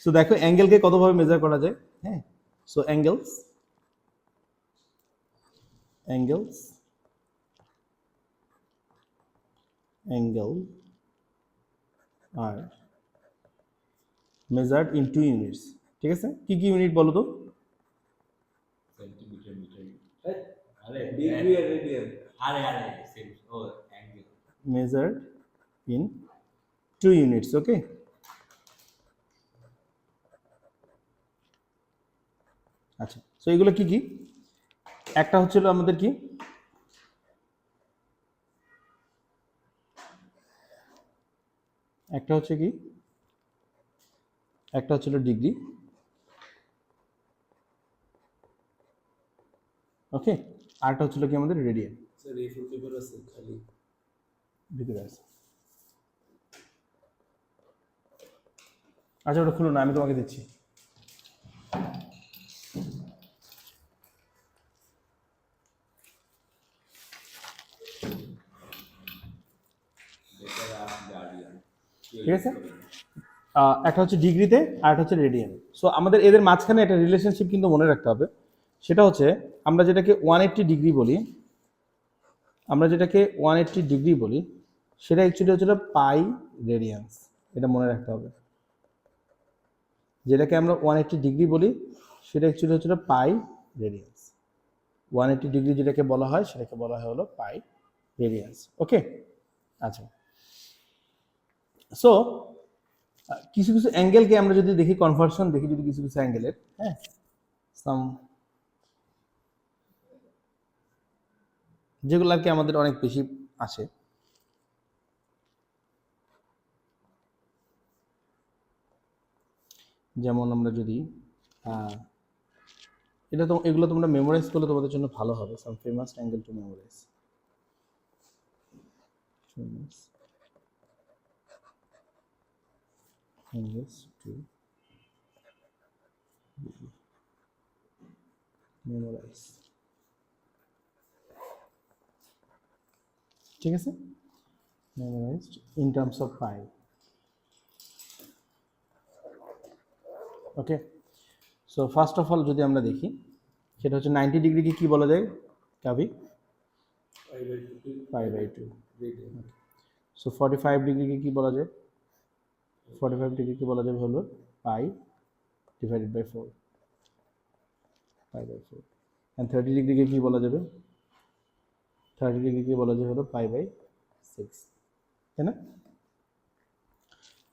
So দেখো অ্যাঙ্গেলকে কতভাবে measure করা যায়। হ্যাঁ, so angles are measured in 2 units. ঠিক আছে, কি কি ইউনিট বলো তো? সেন্টিমিটার, মিটার, আরে ডিগ্রি আর রেডিয়ান, আরে সেম ও angle measured in 2 units. Okay, আচ্ছা, সো এগুলো কি কি? একটা হচ্ছিল আমাদের কি, একটা হচ্ছে কি, একটা হচ্ছিল ডিগ্রি। ওকে, আরটা হচ্ছিল কি আমাদের রেডিয়ান। স্যার এই ফুল পেপার আছে খালি ভিতরে আছে। আচ্ছা, ওটা খুলো না, আমি তোমাকে দিচ্ছি। ঠিক আছে, একটা হচ্ছে ডিগ্রিতে আর একটা হচ্ছে রেডিয়ান। সো আমাদের এদের মাঝখানে একটা রিলেশনশিপ কিন্তু মনে রাখতে হবে। সেটা হচ্ছে আমরা যেটাকে 180 ডিগ্রি বলি, সেটা অ্যাকচুয়ালি হচ্ছিল পাই রেডিয়ান্স। এটা মনে রাখতে হবে। যেটাকে আমরা 180 ডিগ্রি বলি সেটা অ্যাকচুয়ালি হচ্ছিল পাই রেডিয়ান্স। 180 ডিগ্রি যেটাকে বলা হয় সেটাকে বলা হয় হলো পাই রেডিয়ান্স। ওকে, আচ্ছা, সো কিছু কিছু অ্যাঙ্গেলকে আমরা যদি দেখি, কনভার্সন দেখি যদি কিছু কিছু অ্যাঙ্গেলের, হ্যাঁ, সাম যেগুলো আর কি আমাদের অনেক বেশি আসে, যেমন আমরা যদি এগুলো তোমরা মেমোরাইজ করলে তোমাদের জন্য ভালো হবে। Some famous angle to memorize, ঠিক আছে, memorized in terms of pi. Okay, so first of all যদি আমরা দেখি সেটা হচ্ছে 90 ডিগ্রিকে কি বলা যায় কাবি? Pi by 2। সো 45 ডিগ্রিকে কি বলা যায়? 45 ডিগ্রিকে বলা যাবে হলো pi divided by 4, pi by 4। And 30 ডিগ্রিকে কি বলা যাবে? 30 ডিগ্রিকে বলা যাবে হলো পাই বাই 6, তাই না?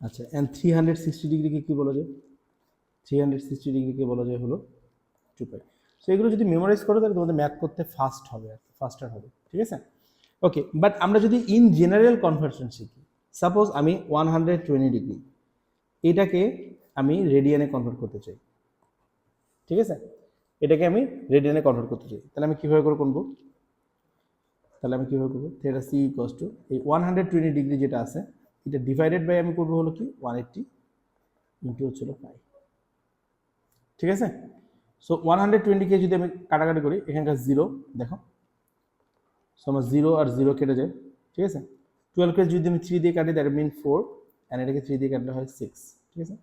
আচ্ছা, অ্যান্ড 360 ডিগ্রিকে কি বলা যায়? 360 ডিগ্রিকে বলা যায় হলো 2 পাই। সো এগুলো যদি মেমোরাইজ করো তাহলে তোমাদের ম্যাথ করতে ফাস্টার হবে। ঠিক আছে, ওকে। বাট আমরা যদি ইন জেনারেল কনভার্সন শিখি, সাপোজ আমি 120 ডিগ্রি এটাকে আমি রেডিয়ানে কনভার্ট করতে চাই। ঠিক আছে, এটাকে আমি রেডিয়ানে কনভার্ট করতে চাই, তাহলে আমি কীভাবে করবো? থিটা সি ইকুয়ালস টু এই 120 ডিগ্রি যেটা আছে এটা ডিভাইডেড বাই আমি করবো হলো কি 180 ইন্টু হচ্ছিল পাই। ঠিক আছে, সো 120কে যদি আমি কাটাকাটি করি, এখানকার জিরো দেখো, সো আমার জিরো আর জিরো কেটে যায়। ঠিক আছে, 12কে যদি আমি 3 দিয়ে কাটি দ্যাট মিন 4, অ্যান্ড এটাকে 3 দিয়ে কাটলে হয় 6। ঠিক আছে,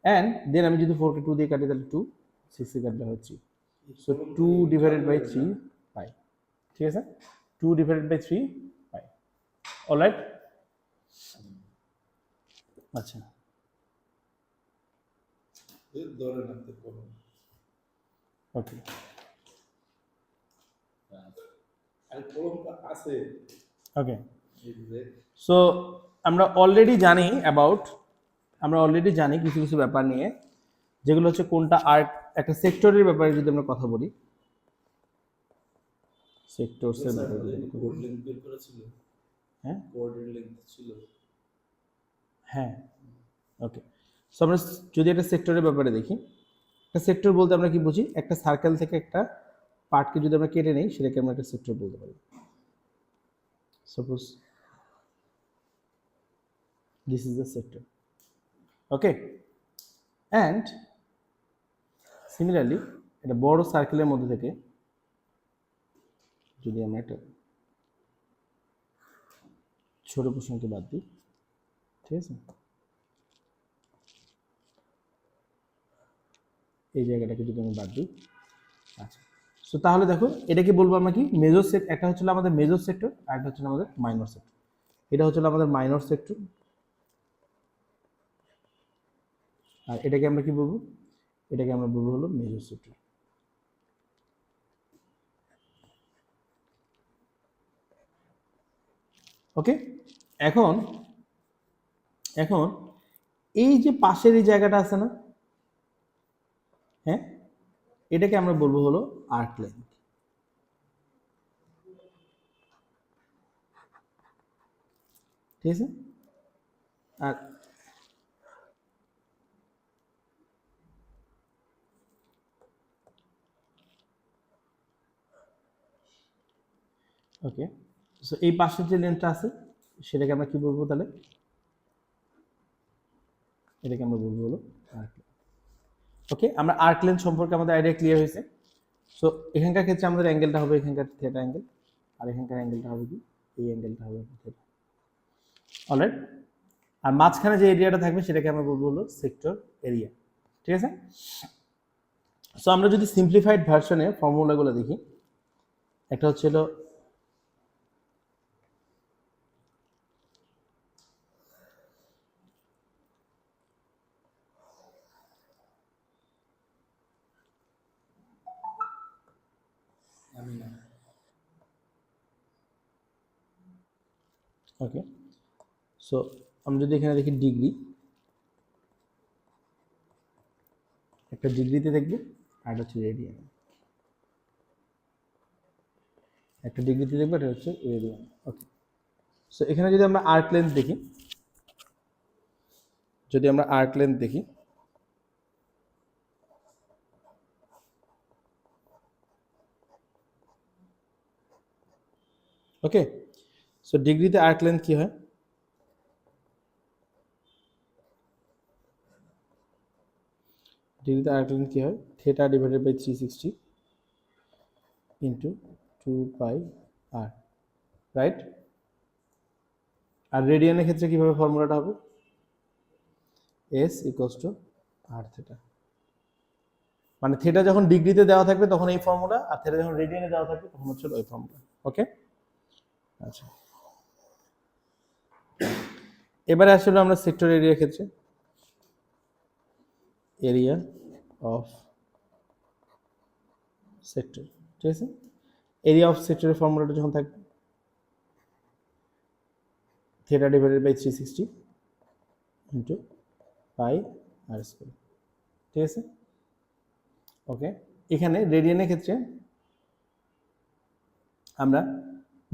অ্যান্ড দেন আমি যদি 4কে 2 দিয়ে কাটি তাহলে 2, 6 দিয়ে কাটলে হয় 3। সো 2 ডিভাইডেড বাই 3 পাই। ঠিক আছে, 2 ডিভাইডেড বাই 3 পাই। অলরাইট, আচ্ছা, ওকে, ওকে। সো আমরা অলরেডি জানি কিছু কিছু ব্যাপার নিয়ে, যেগুলো হচ্ছে কোনটা আর একটা সেক্টরের ব্যাপারে যদি আমরা কথা বলি, সেক্টরসের ব্যাপারে হ্যাঁ, ওকে। সো আমরা যদি একটা সেক্টরের ব্যাপারে দেখি, একটা সেক্টর বলতে আমরা কি বুঝি? একটা সার্কেল থেকে একটা পার্টকে যদি আমরা কেটে নিই সেটাকে আমরা একটা সেক্টর বলতে পারি। Suppose this is the sector, okay. And similarly একটা বড় সার্কেলের মধ্যে থেকে যদি আমরা একটা ছোট প্রশ্নকে বাদ দিই, ঠিক আছে, এই জায়গাটাকে যদি আমি বাদ দিই। আচ্ছা, সো তাহলে দেখো এটাকে বলবো আমরা কি মেজর সেক্টর, একটা হচ্ছে আমাদের মেজর সেক্টর আর একটা হচ্ছে আমাদের মাইনর সেক্টর। এটা হচ্ছে আমাদের মাইনর সেক্টর আর এটাকে আমরা কি বলবো, এটাকে আমরা বলবো হলো মেজর সেক্টর। ওকে, এখন এখন এই যে পাশের এই জায়গাটা আছে না, হ্যাঁ, এটাকে আমরা বলবো হলো আর্ক লেন্থ। ঠিক আছে, আর ওকে, সো এই পাশের যে লেন্থটা আছে সেটাকে আমরা কি বলবো তাহলে, এটাকে আমরা বলবো হলো আর্ক লেন্থ। ওকে, আমরা আর্ক লেন্থ সম্পর্কে আমাদের আইডিয়া ক্লিয়ার হয়েছে। সো এখানকার ক্ষেত্রে আমাদের অ্যাঙ্গেলটা হবে এখানকার থিটা অ্যাঙ্গেল, আর এখানকার অ্যাঙ্গেলটা হবে কি, এই অ্যাঙ্গেলটা হবে থিটা। অলরাইট, আর মাঝখানে যে এরিয়াটা থাকবে সেটাকে আমরা বলবো হলো সেক্টর এরিয়া। ঠিক আছে, সো আমরা যদি সিম্পলিফাইড ভার্সনে ফর্মুলাগুলো দেখি, একটা হচ্ছে হলো ওকে, সো আমরা যদি এখানে দেখি ডিগ্রি, একটা ডিগ্রিতে দেখবো আর একটা হচ্ছে রেডিয়ান, একটা ডিগ্রিতে দেখবো এটা হচ্ছে রেডিয়ান। ওকে, সো এখানে যদি আমরা আর্ক লেন্থ দেখি, যদি আমরা আর্ক লেন্থ দেখি, ওকে, সো ডিগ্রিতে আর্ক লেন্থ কি হয়, ডিগ্রিতে আর্ক লেন্থ কি হয়, theta divided by 360 into 2 pi r, right. আর রেডিয়ানের ক্ষেত্রে কিভাবে ফর্মুলাটা হবে, s equals to r theta, মানে থিটা যখন ডিগ্রিতে দেওয়া থাকবে তখন এই ফর্মুলা, আর থিটা যখন রেডিয়ানে দেওয়া থাকবে তখন হচ্ছে ওই ফর্মুলা। ওকে, আচ্ছা, এবারে আসলে আমরা সেক্টর এরিয়ার ক্ষেত্রে, এরিয়া অফ সেক্টর, ঠিক আছে, এরিয়া অফ সেক্টরের ফর্মুলাটা যখন থাকবে theta divided by 360 into pi r square. ঠিক আছে, ওকে, এখানে রেডিয়ানের ক্ষেত্রে আমরা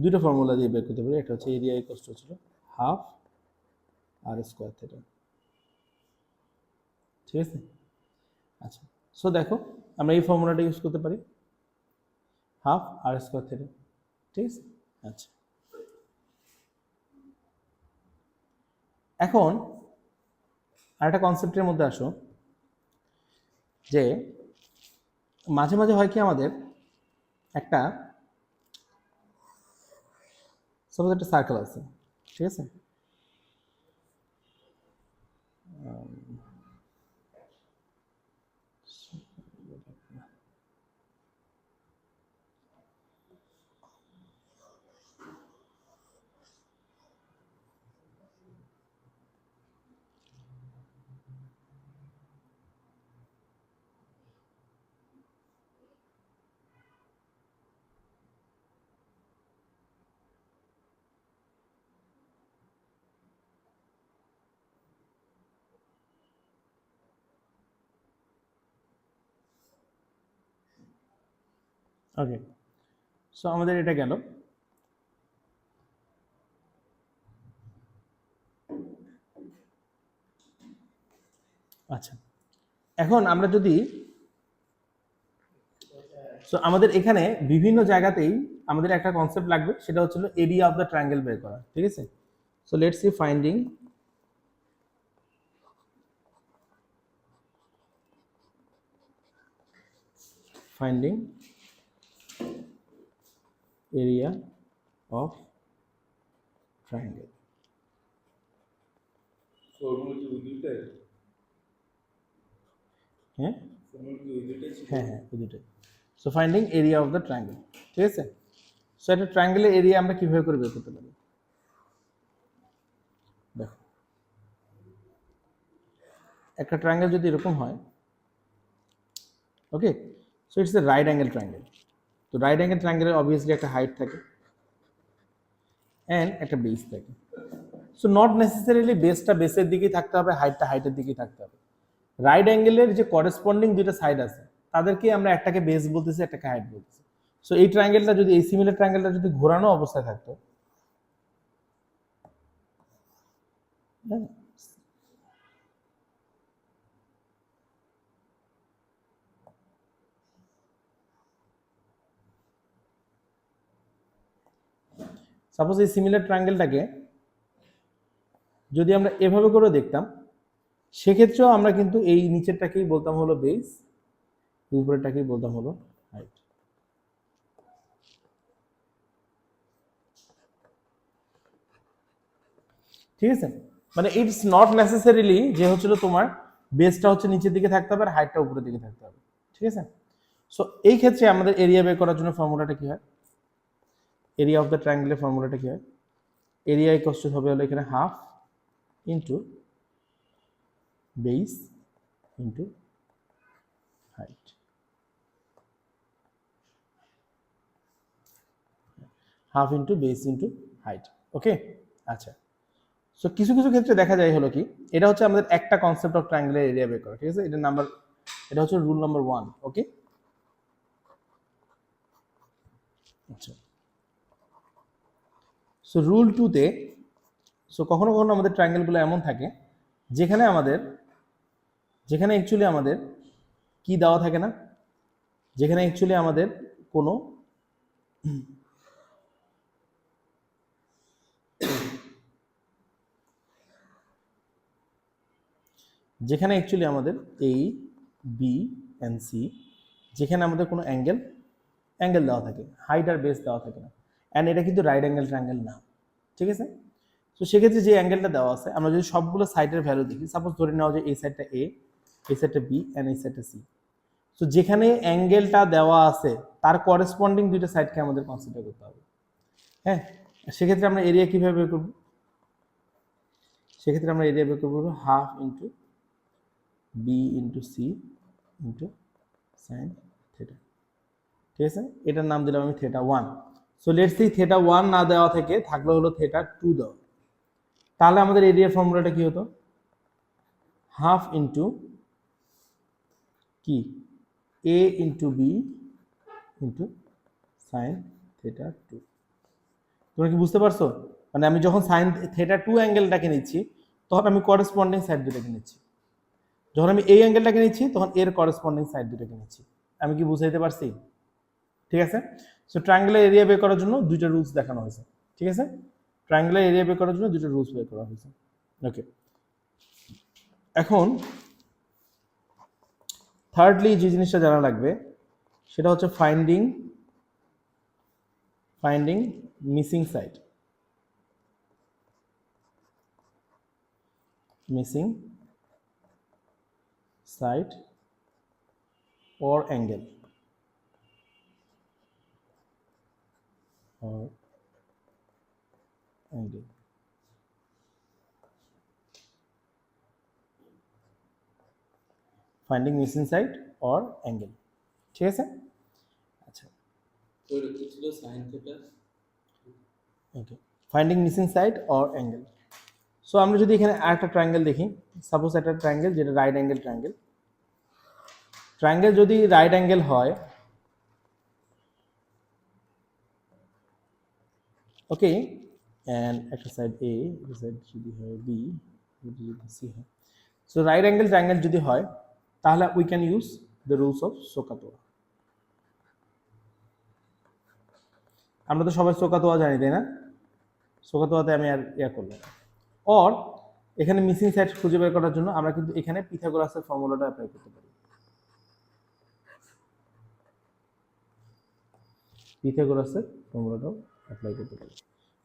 দুটো ফর্মুলা দিয়ে বের করতে পারি, একটা হচ্ছে এরিয়া ইকুয়ালস টু ছিল হাফ আর স্কোয়ার থিটা। ঠিক আছে, আচ্ছা, সো দেখো আমরা এই ফর্মুলাটা ইউজ করতে পারি, হাফ আর স্কোয়ার থিটা। ঠিক আছে, আচ্ছা, এখন আরেকটা কনসেপ্টের মধ্যে আসো, যে মাঝে মাঝে হয় কি আমাদের একটা সাপোজ একটা সার্কেল আছে, ঠিক আছে, ওকে, সো আমাদের এটা গেল। আচ্ছা, এখন আমরা যদি, সো আমাদের এখানে বিভিন্ন জায়গাতেই আমাদের একটা কনসেপ্ট লাগবে, সেটা হচ্ছে এরিয়া অফ দ্য ট্রায়াঙ্গেল বের করা। ঠিক আছে, so let's C finding area of triangle. Formula কি বুঝতে? হ্যাঁ, হ্যাঁ হ্যাঁ ওই দুটোই। So finding area of the triangle, ঠিক আছে। সো একটা ট্রায়াঙ্গেলের এরিয়া আমরা কিভাবে করে বের করতে পারি? দেখো একটা ট্রায়াঙ্গেল যদি এরকম হয়, okay, so it's a right angle triangle. তো রাইট অ্যাঙ্গেল ট্রায়াঙ্গেলের অবভিয়াসলি একটা হাইট থাকে অ্যান্ড একটা বেস থাকে। সো নট নেসেসারিলি বেসটা বেসের দিকেই থাকতে হবে, হাইটটা হাইটের দিকেই থাকতে হবে। রাইট অ্যাঙ্গেলের যে করেসপন্ডিং দুইটা সাইড আছে তাদেরকে আমরা একটাকে বেস বলতেছি, একটাকে হাইট বলতেছি। সো এই ট্রায়াঙ্গেলটা যদি, এই সিমিলার ট্রায়াঙ্গেলটা যদি ঘোরানো অবস্থায় থাকতো, সাপোজ এই সিমিলার ট্রায়াঙ্গেলটাকে যদি আমরা এভাবে করে দেখতাম, সেক্ষেত্রেও আমরা কিন্তু এই নিচেরটাকেই বলতাম হলো বেস, উপরেরটাকেই বলতাম হলো হাইট। ঠিক আছে, মানে ইটস নট নেসেসারিলি যে হচ্ছিল তোমার বেসটা হচ্ছে নিচের দিকে থাকতে হবে আর হাইটটা উপরের দিকে থাকতে হবে, ঠিক আছে। সো এই ক্ষেত্রে আমাদের এরিয়া বের করার জন্য ফর্মুলাটা কি হয়? এরিয়া অফ দ্য ট্রায়াঙ্গেলের ফর্মুলাটা কি হয়? এরিয়া ইকুয়ালস টু হবে হলো এখানে half into base into height. Half into base into height, okay. আচ্ছা, সো কিছু কিছু ক্ষেত্রে দেখা যায় হলো কি, এটা হচ্ছে আমাদের একটা কনসেপ্ট অফ ট্রায়াঙ্গেলের এরিয়া বের করা, ঠিক আছে। এটা নাম্বার, এটা হচ্ছে রুল নাম্বার 1, ওকে। আচ্ছা, সো রুল 2-তে, সো কখনো কখনো আমাদের ট্রায়াঙ্গেলগুলো এমন থাকে যেখানে অ্যাকচুয়ালি আমাদের কি দেওয়া থাকে না, যেখানে অ্যাকচুয়ালি আমাদের কোনো যেখানে অ্যাকচুয়ালি আমাদের এই বি এন্ড সি, যেখানে আমাদের কোনো অ্যাঙ্গেল দেওয়া থাকে, হাইট আর বেস দেওয়া থাকে না, অ্যান্ড এটা কিন্তু রাইট অ্যাঙ্গেল ট্রায়াঙ্গেল না, ঠিক আছে। তো সেক্ষেত্রে যে অ্যাঙ্গেলটা দেওয়া আছে, আমরা যদি সবগুলো সাইডের ভ্যালু দেখি, সাপোজ ধরে নেওয়া যে এই সাইডটা এ, এই সাইডটা বি অ্যান্ড এই সাইডটা সি। তো যেখানে অ্যাঙ্গেলটা দেওয়া আছে তার করেসপন্ডিং দুইটা সাইডকে আমাদের কনসিডার করতে হবে, হ্যাঁ। সেক্ষেত্রে আমরা এরিয়া কীভাবে বের করব? সেক্ষেত্রে আমরা এরিয়া বের করবো half into B into C into sine theta, ঠিক আছে। এটার নাম দিলাম আমি theta 1। So let's see theta 1 না দেওয়া থেকে থাকলো হলো থিটা 2 দেওয়া, তাহলে আমাদের এরিয়ার ফর্মুলাটা কি হতো? হাফ ইন্টু কি, a into B into sine theta 2। তোমরা কি বুঝতে পারছো? মানে আমি যখন সাইন থিটা 2 অ্যাঙ্গেলটাকে নিচ্ছি তখন আমি করেসপন্ডিং সাইড দুটাকে নিচ্ছি, যখন আমি এই অ্যাঙ্গেলটাকে নিচ্ছি তখন এর করেসপন্ডিং সাইড দুটাকে নিচ্ছি। আমি কি বুঝাইতে পারছি? ঠিক আছে। সো ট্রায়াঙ্গেলের এরিয়া বের করার জন্য দুইটা রুলস দেখানো হয়েছে, ঠিক আছে। ট্রায়াঙ্গেলের এরিয়া বের করার জন্য দুইটা রুলস বের করা হয়েছে, ওকে। এখন থার্ডলি যে জিনিসটা জানা লাগবে সেটা হচ্ছে finding missing side, or angle, finding missing side or angle, ঠিক আছে। আচ্ছা, okay, finding missing side or angle. So আমরা যদি এখানে আরেকটা ট্রায়াঙ্গেল দেখি, সাপোজ একটা ট্রায়াঙ্গেল যেটা রাইট অ্যাঙ্গেল ট্রায়াঙ্গেল যদি রাইট অ্যাঙ্গেল হয়, ওকে, অ্যান্ড একটা সাইড এ, একটা সাইড যদি হয় বি, যদি সি হয়, সো রাইট অ্যাঙ্গেল ট্রায়াঙ্গেল যদি হয় তাহলে we can use the rules of SOHCAHTOA. আমরা তো সবাই সোকাতোয়া জানি, তাই না? সোকাতোয়াতে আমি আর করলাম। অর এখানে মিসিং সাইড খুঁজে বের করার জন্য আমরা কিন্তু এখানে পিথাগোরাসের ফর্মুলাটা অ্যাপ্লাই করতে পারি। পিথাগোরাসের ফর্মুলাটাও অ্যাপ্লাই করতে পারি।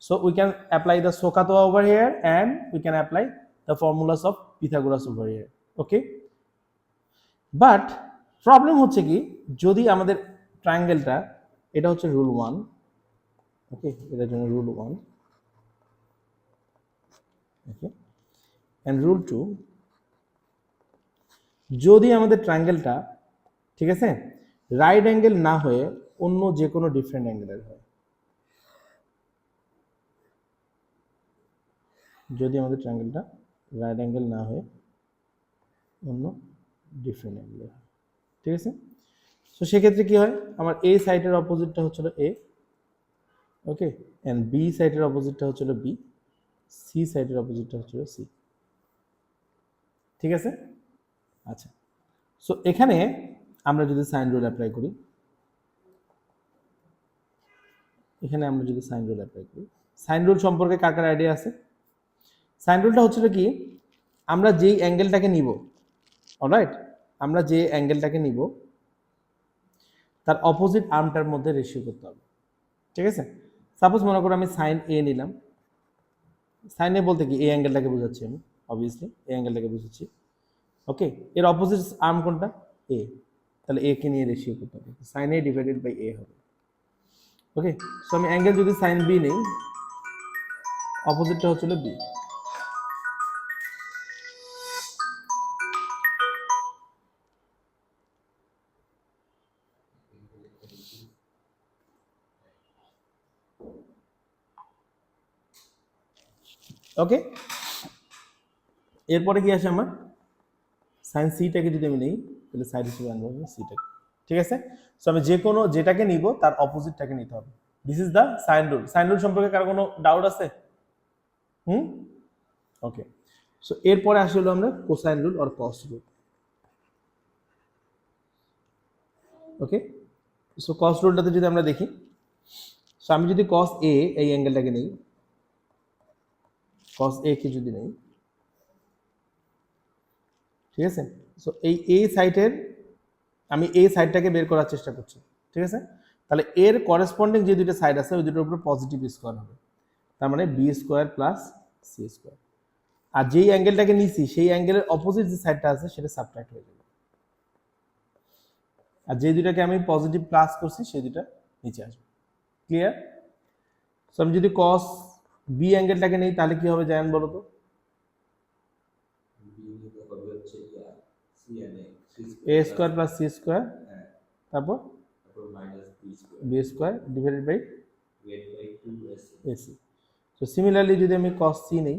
So we can apply the SOHCAHTOA over here and we can apply the formulas of Pythagoras over here, okay. But problem হচ্ছে কি, যদি আমাদের ট্রায়াঙ্গেলটা, এটা হচ্ছে রুল 1, ওকে, এটার জন্য রুল 1, ওকে, এন্ড রুল 2, যদি আমাদের ট্রায়াঙ্গেলটা, ঠিক আছে, রাইট অ্যাঙ্গেল না হয়ে অন্য যে কোনো ডিফারেন্ট অ্যাঙ্গেলের হয়, যদি আমাদের ট্রায়াঙ্গেলটা রাইট অ্যাঙ্গেল না হয়ে অন্য ডিফারেন্ট অ্যাঙ্গেলের হয়, ঠিক আছে। সো সেক্ষেত্রে কি হয়, আমার এ সাইডের অপোজিটটা হচ্ছিল এ, ওকে, এন্ড বি সাইডের অপোজিটটা হচ্ছিল বি, সি সাইডের অপোজিটটা হচ্ছিল সি, ঠিক আছে। আচ্ছা, সো এখানে আমরা যদি সাইন রুল অ্যাপ্লাই করি, এখানে আমরা যদি সাইন রুল অ্যাপ্লাই করি, সাইন রুল সম্পর্কে কার কার আইডিয়া আছে? সাইন রুলটা হচ্ছিল কি, আমরা যেই অ্যাঙ্গেলটাকে নিব, অলরাইট, আমরা যে অ্যাঙ্গেলটাকে নিব তার অপোজিট আর্মটার মধ্যে রেশিও করতে হবে, ঠিক আছে। সাপোজ মনে করো আমি সাইন এ নিলাম, সাইন এ বলতে কি এই অ্যাঙ্গেলটাকে বোঝাচ্ছি আমি, অবভিয়াসলি এই অ্যাঙ্গেলটাকে বুঝাচ্ছি, ওকে। এর অপোজিট আর্ম কোনটা? এ, তাহলে এ কে নিয়ে রেশিও করতে হবে, সাইন এ ডিভাইডেড বাই এ হবে, ওকে। সো আমি অ্যাঙ্গেল যদি সাইন বি নেই, অপোজিটটা হচ্ছিল বি, ওকে। এরপরে কি আসে আমার, সাইন সিটাকে যদি আমি নেই তাহলে সাইড হিসেবে আনবো সিটাকে, ঠিক আছে। সো আমি যে কোনো যেটাকে নিব তার অপোজিটটাকে নিতে হবে, this is the sign rule. Sign rule সম্পর্কে কারো কোনো ডাউট আছে? ওকে। সো এরপরে আসে হলো আমরা কোসাইন রুল আর কস রুল, ওকে। সো কস রুলটাতে যদি আমরা দেখি, সো আমি যদি কস এ এই অ্যাঙ্গেলটাকে নেই, কস এ কে যদি নেই, ঠিক আছে। সো এই এ সাইডের, আমি এই সাইডটাকে বের করার চেষ্টা করছি, ঠিক আছে। তাহলে এর করেসপন্ডিং যে দুটো সাইড আছে ওই দুটোর উপর পজিটিভ স্কোয়ার হবে, তার মানে b square plus C square. আর যেই অ্যাঙ্গেলটাকে নিছি সেই অ্যাঙ্গেলের অপোজিট যে সাইডটা আছে সেটা সাবট্রাক্ট হয়ে যাবে, আর যে দুটাকে আমি পজিটিভ প্লাস করছি সেই দুটা নিচে আসবে, ক্লিয়ার। সো আমি যদি কস বি অ্যাঙ্গেলটাকে নেই তাহলে কি হবে জানেন বলো তো? A square plus C square, তারপর B square divided by AC. So similarly যদি আমি কস সি নেই,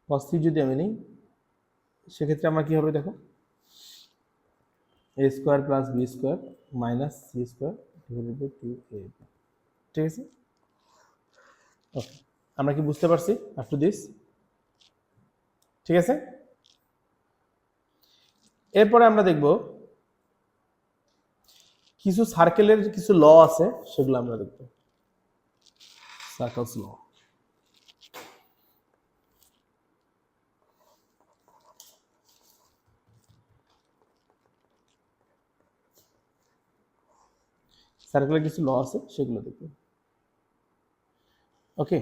কস সি যদি আমি নেই, সেক্ষেত্রে আমার কি হবে দেখো, a square plus b square minus c square divided by 2a, ঠিক আছে। ওকে, আমরা কি বুঝতে পারছি আপ টু দিস? ঠিক আছে। এরপরে আমরা দেখব কিছু সার্কেলের কিছু ল আছে, সেগুলো আমরা দেখব, সার্কেলস ল। সার্কেলের কিছু ল আছে সেগুলো দেখব, ওকে।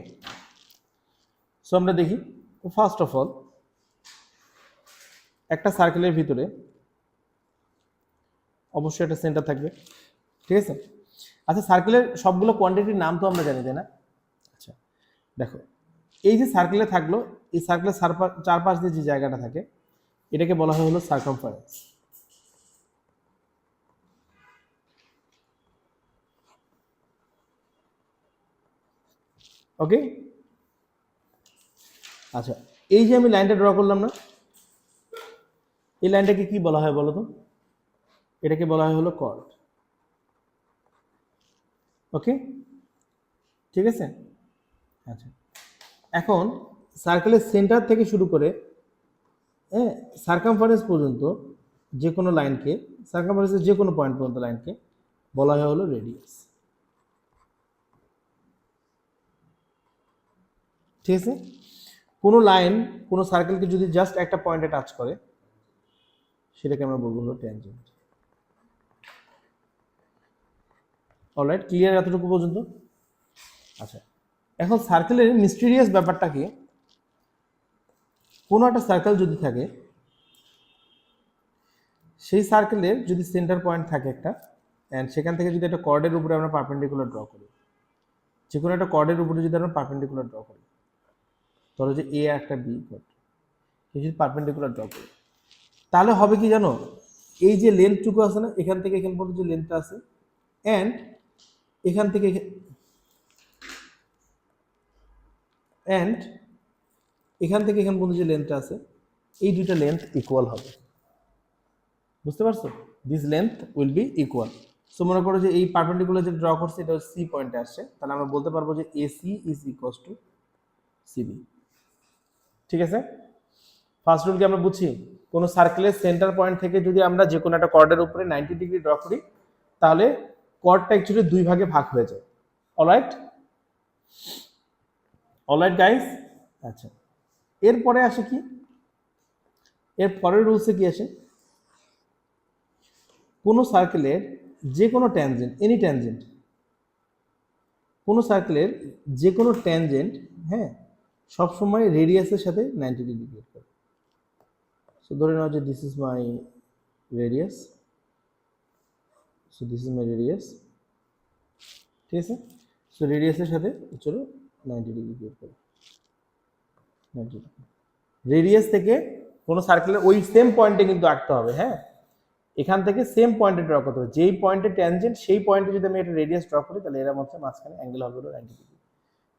সো আমরা দেখি, ফার্স্ট অফ অল একটা সার্কেলের ভিতরে অবশ্যই একটা সেন্টার থাকবে, ঠিক আছে। আচ্ছা, সার্কেলের সবগুলো কোয়ান্টিটির নাম তো আমরা জানি, তাই না? আচ্ছা দেখো, এই যে সার্কেলে থাকলো, এই সার্কেলের চারপাশ দিয়ে যে জায়গাটা থাকে এটাকে বলা হয় হলো সার্কামফারেন্স, ওকে। আচ্ছা, এই যে আমি লাইনটা ড্র করলাম না, এই লাইনটাকে কি বলা হয় বলো তো? এটাকে বলা হয় হলো কর্ড, ওকে, ঠিক আছে। আচ্ছা, এখন সার্কেলের সেন্টার থেকে শুরু করে সার্কামফারেন্স পর্যন্ত যে কোনো লাইনকে, সার্কামফারেন্সের যে কোনো পয়েন্ট পর্যন্ত লাইনকে বলা হয় হলো রেডিয়াস, ঠিক আছে। কোনো লাইন কোনো সার্কেলকে যদি জাস্ট একটা পয়েন্টে টাচ করে সেটাকে আমরা বলবো হলো ট্যানজেন্ট। অলরাইট, ক্লিয়ার এতটুকু পর্যন্ত? আচ্ছা, এখন সার্কেলের মিস্টিরিয়াস ব্যাপারটা কি, কোনো একটা সার্কেল যদি থাকে সেই সার্কেলের যদি সেন্টার পয়েন্ট থাকে একটা, অ্যান্ড সেখান থেকে যদি একটা কর্ডের উপরে আমরা পারপেন্ডিকুলার ড্র করি, যে কোনো একটা কর্ডের উপরে যদি আমরা পারপেন্ডিকুলার ড্র করি, ধরো যে এ একটা বি কর্ড, যদি পারপেন্ডিকুলার ড্র করি, তাহলে হবে কি জানো, এই যে লেন্থটুকু আছে না, এখান থেকে এখান পর্যন্ত যে লেন্থটা আছে, অ্যান্ড এখান থেকে এখান পর্যন্ত যে লেন্থটা আছে, এই দুইটা লেন্থ ইকুয়াল হবে। বুঝতে পারছো? This length will be equal. So মনে করো যে এই পারপেন্ডিকুলার যে ড্র করছে এটা সি পয়েন্টে আসছে, তাহলে আমরা বলতে পারবো যে AC is equals to CB. ঠিক আছে, ফার্স্ট রুল কি আমরা বুঝছি? কোনো সার্কেলের সেন্টার পয়েন্ট থেকে যদি আমরা যে কোনো একটা কর্ডের উপরে 90 ডিগ্রি ড্র করি, তাহলে কর্ডটা অ্যাকচুয়ালি দুই ভাগে ভাগ হয়ে যায়। Alright guys. আচ্ছা, এরপরে আসে কি, এর পরের রুলসে কি আসে, কোনো সার্কেলের যে কোনো ট্যানজেন্ট, এনি ট্যানজেন্ট, কোনো সার্কেলের যে কোনো ট্যানজেন্ট, হ্যাঁ, সবসময় রেডিয়াসের সাথে 90 ডিগ্রি ক্রিয়েট করে। সো ধরে নাও যে this is my radius, so this is my radius, ঠিক আছে। সো রেডিয়াসের সাথে চলো 90 ডিগ্রি ক্রিয়েট করে, 90 ডিগ্রি রেডিয়াস থেকে কোনো সার্কেলের ওই সেম পয়েন্টে কিন্তু আঁকতে হবে, হ্যাঁ, এখান থেকে সেম পয়েন্টে ড্র করতে হবে, যেই পয়েন্টে ট্যানজেন্ট সেই পয়েন্টে যদি আমি একটা রেডিয়াস ড্র করি, তাহলে এর মধ্যে মাঝখানে অ্যাঙ্গেল হবে 90 ডিগ্রি।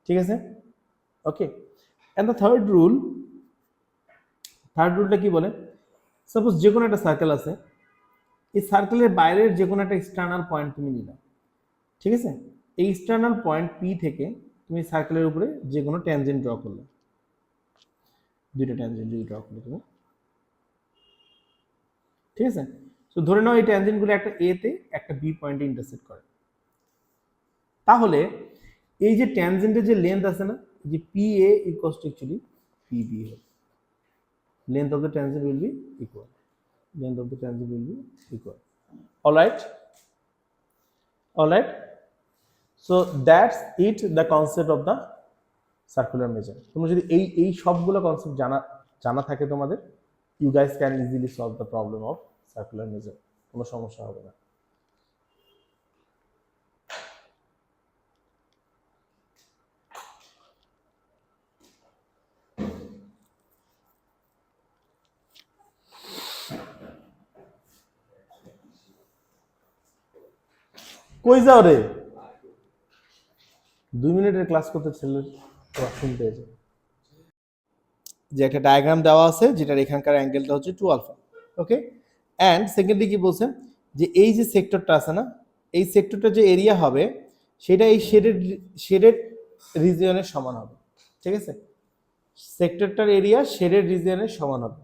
ঠিক আছে, ওকে। এন্ড দ্য থার্ড রুলটা কি বলে, সাপোজ যে কোনো একটা সার্কেল আছে, এই সার্কেলের বাইরের যে কোনো একটা এক্সটার্নাল পয়েন্ট তুমি নিলা, ঠিক আছে, এই এক্সটার্নাল পয়েন্ট পি থেকে তুমি সার্কেলের উপরে যে কোনো ট্যানজেন্ট ড্র করলে, দুইটা ট্যানজেন্ট যদি ড্র করলে তুমি, ঠিক আছে। তো ধরে নাও এই ট্যানজেন্টগুলো একটা এ তে একটা বি পয়েন্টে ইন্টারসেক্ট করে, তাহলে এই যে ট্যানজেন্টের যে লেন্থ আছে না, যে p a equals to actually p b হবে, length of the tangent will be equal, length of the tangent will be equal. Alright, so that's it the concept of the circular measure. তোমরা যদি এই সবগুলো concept জানা থাকে তোমাদের, you guys can easily solve the problem of circular measure, কোনো সমস্যা হবে না। কই যাও রে, 2 মিনিটের ক্লাস করতে ছেলের শুনতে এসে, যে একটা ডায়াগ্রাম দেওয়া আছে যেটার এখানকার অ্যাঙ্গেলটা হচ্ছে 2 আলফা, ওকে। অ্যান্ড সেকেন্ডলি কি বলছেন, যে এই যে সেক্টরটা আছে না, এই সেক্টরটা যে এরিয়া হবে সেটা এই শেডেড রিজিয়নের সমান হবে, ঠিক আছে, সেক্টরটার এরিয়া শেডেড রিজিয়নের সমান হবে।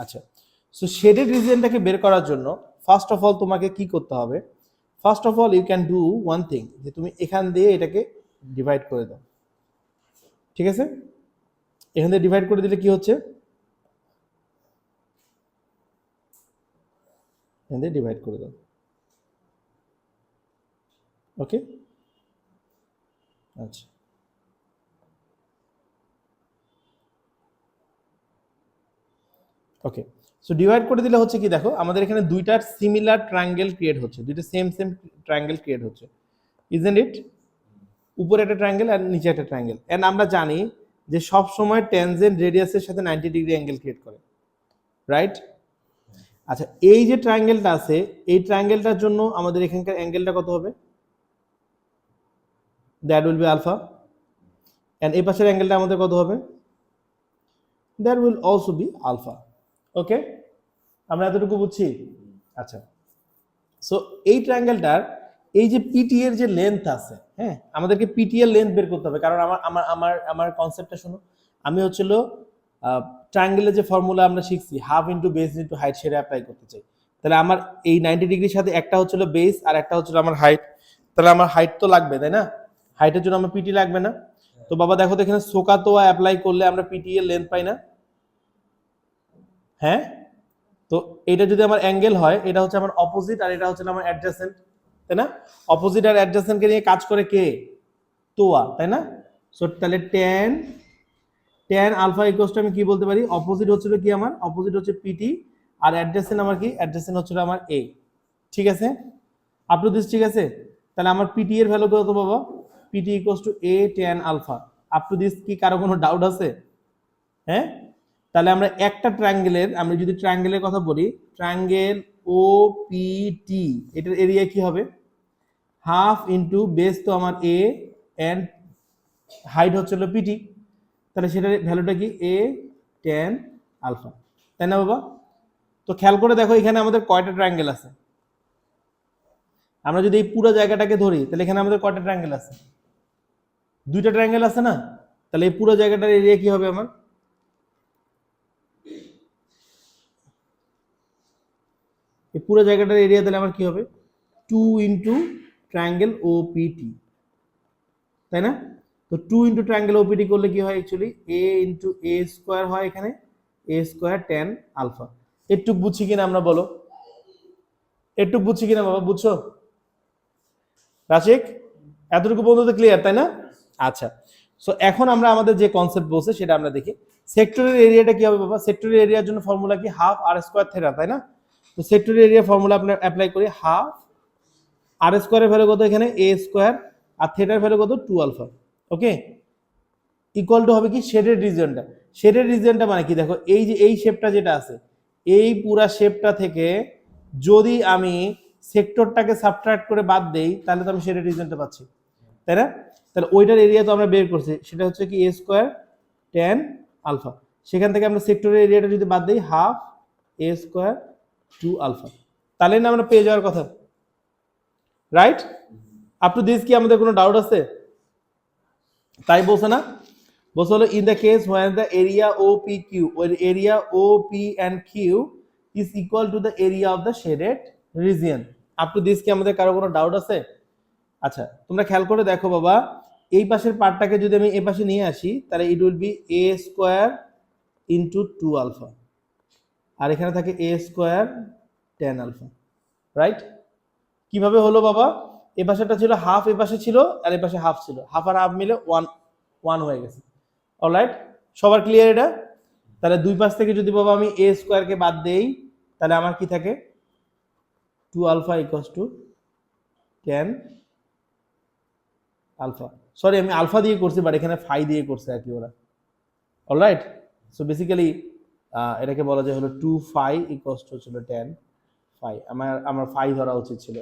আচ্ছা, সো শেডেড রিজিয়নটাকে বের করার জন্য ফার্স্ট অফ অল তোমাকে কি করতে হবে, first of all you can do one thing, যে তুমি এখান দিয়ে এটাকে ডিভাইড করে দাও, ঠিক আছে। এখান থেকে ডিভাইড করে দিলে কি হচ্ছে, এখান থেকে ডিভাইড করে দাও, ওকে। আচ্ছা, ওকে। সো ডিভাইড করে দিলে হচ্ছে কি, দেখো আমাদের এখানে দুইটা সিমিলার ট্রায়াঙ্গেল ক্রিয়েট হচ্ছে, দুইটা সেম ট্রায়াঙ্গেল ক্রিয়েট হচ্ছে, ইজন্ট ইট? উপরে একটা ট্রায়াঙ্গেল আর নিচে একটা ট্রায়াঙ্গেল, এন্ড আমরা জানি যে সব সময় ট্যানজেন্ট রেডিয়াসের সাথে 90 ডিগ্রি অ্যাঙ্গেল ক্রিয়েট করে, রাইট? আচ্ছা, এই যে ট্রায়াঙ্গেলটা আছে, এই ট্রায়াঙ্গেলটার জন্য আমাদের এখানকার অ্যাঙ্গেলটা কত হবে? That will be alpha. And এই পাশের অ্যাঙ্গেলটা আমাদের কত হবে? That will also be alpha, okay. আমরা এতটুকু বুঝছি? আচ্ছা, সো এই ট্রায়াঙ্গেলটার এই যে পিটি এর যে লেন্থ আছে, হ্যাঁ, আমাদেরকে পিটি এর লেন্থ বের করতে হবে, কারণ আমার কনসেপ্টটা শোনো, আমি হচ্ছিল ট্রায়াঙ্গেলের যে ফর্মুলা আমরা শিখছি, half into base into height, সেটা অ্যাপ্লাই করতে চাই। তাহলে আমার এই 90 ডিগ্রির সাথে একটা হচ্ছিল বেস আর একটা হচ্ছিল আমার হাইট, তাহলে আমার হাইট তো লাগবে, তাই না? হাইটের জন্য আমার পিটি লাগবে না? তো বাবা দেখো তো, এখানে সোকাতোয়া অ্যাপ্লাই করলে আমরা পিটি এর লেন্থ পাই না? হ্যাঁ, তো এটা যদি আমার অ্যাঙ্গেল হয়, এটা হচ্ছে আমার অপোজিট আর এটা হচ্ছে আমার অ্যাডজাসেন্ট, তাই না? অপোজিট আর অ্যাডজাসেন্টকে নিয়ে কাজ করে কে? তোয়া, তাই না? সো তাহলে tan আলফা ইকুয়ালস টু আমি কি বলতে পারি, অপোজিট হচ্ছিল কি আমার, অপোজিট হচ্ছে পিটি আর অ্যাডজেসেন্ট আমার কি, অ্যাডজেসেন্ট হচ্ছিল আমার এ। ঠিক আছে, আপ টু দিস ঠিক আছে। তাহলে আমার পিটি এর ভ্যালু কত বাবা, PT equals to a tan alpha. Up to this কি কারো কোনো ডাউট আছে? হ্যাঁ, তাহলে আমরা একটা ট্রায়াঙ্গেলের, আমরা যদি ট্রায়াঙ্গেলের কথা বলি, ট্রায়াঙ্গেল ও পি টি, এটার এরিয়া কি হবে, হাফ ইন্টু বেস তো আমার এ এন্ড হাইট হচ্ছিল পিটি, তাহলে সেটার ভ্যালুটা কি এ ট্যান আলফা, তাই না বাবা? তো খেয়াল করে দেখো এখানে আমাদের কয়টা ট্রায়াঙ্গেল আছে। আমরা যদি এই পুরো জায়গাটাকে ধরি তাহলে এখানে আমাদের কয়টা ট্রায়াঙ্গেল আছে, দুইটা ট্রায়াঙ্গেল আছে না? তাহলে এই পুরো জায়গাটার এরিয়া কি হবে আমার, এই পুরো জায়গাটার এরিয়া তাহলে আমার কি হবে, 2 ইন্টু ট্রায়াঙ্গেল ওপিটি, তাই না? তো 2 ইন্টু ট্রায়াঙ্গেল ওপিটি করলে কি হয়, অ্যাকচুয়ালি এ ইন্টু এ স্কোয়ার হয়, এখানে এ স্কোয়ার ট্যান আলফা। একটু বুঝছি কিনা আমরা বলো, একটু বুঝছি কিনা বাবা, বুঝছো রাশিক? এতটুকু পর্যন্ত ক্লিয়ার, তাই না? আচ্ছা, সো এখন আমরা আমাদের যে কনসেপ্ট বলছে সেটা আমরা দেখি। সেক্টরের এরিয়াটা কি হবে বাবা, সেক্টরের এরিয়ার জন্য ফর্মুলা কি, হাফ আর স্কোয়ার থিটা, তাই না? তো সেক্টরের এরিয়া ফর্মুলা আপনি অ্যাপ্লাই করি, হাফ আর স্কোয়ারের ভ্যালু কত এখানে এ স্কোয়ার, আর থিটার ভ্যালু কত 2 আলফা। ওকে, ইকুয়াল টু হবে কি শেডেড রিজিয়নটা। শেডেড রিজিয়নটা মানে কি, দেখো এই যে এই শেপটা যেটা আছে, এই পুরা শেপটা থেকে যদি আমি সেক্টরটাকে সাবট্রাক্ট করে বাদ দেই তাহলে তো আমি শেডেড রিজিয়নটা পাচ্ছি, তাই না? তাহলে ওইটার এরিয়া তো আমরা বের করছি, সেটা হচ্ছে কি এ স্কোয়ার ট্যান আলফা। সেখান থেকে আমরা সেক্টরের এরিয়াটা যদি বাদ দিই, হাফ এ স্কোয়ার 2 আলফা, তাহলে না আমরা পেয়ে যাওয়ার কথা, রাইট? আপ টু দিস কি আমাদের কোনো ডাউট আছে? তাই বলছে না, বলছে হলো in the case where the area o p q, ওই area o p and q is equal to the area of the shaded region. Up to this কি আমাদের কারো কোনো ডাউট আছে? আচ্ছা, তোমরা খেয়াল করে দেখো বাবা, এই পাশের পার্টটাকে যদি আমি এই পাশে নিয়ে আসি তাহলে it will be a square into 2 alpha, আর এখানে থাকে a square tan alpha, right? কিভাবে হলো বাবা, এই পাশেটা ছিল হাফ, এই পাশে ছিল, আর এই পাশে হাফ ছিল, হাফ আর হাফ মিলে 1 হয়ে গেছে। অলরাইট, সবার ক্লিয়ার এটা? তাহলে দুই পাশ থেকে যদি বাবা আমি এ স্কোয়ারকে বাদ দেই তাহলে আমার কি থাকে, 2 alpha equals to tan alpha. Sorry, আমি আলফা দিয়ে করছি বাট এখানে ফাই দিয়ে করছে আর কি ওরা। অলরাইট, সো বেসিক্যালি এটাকে বলা যায় হলো 2 ফাই ইকুয়ালস টু হলো ট্যান ফাই। আমার ফাই ধরা উচিত ছিল।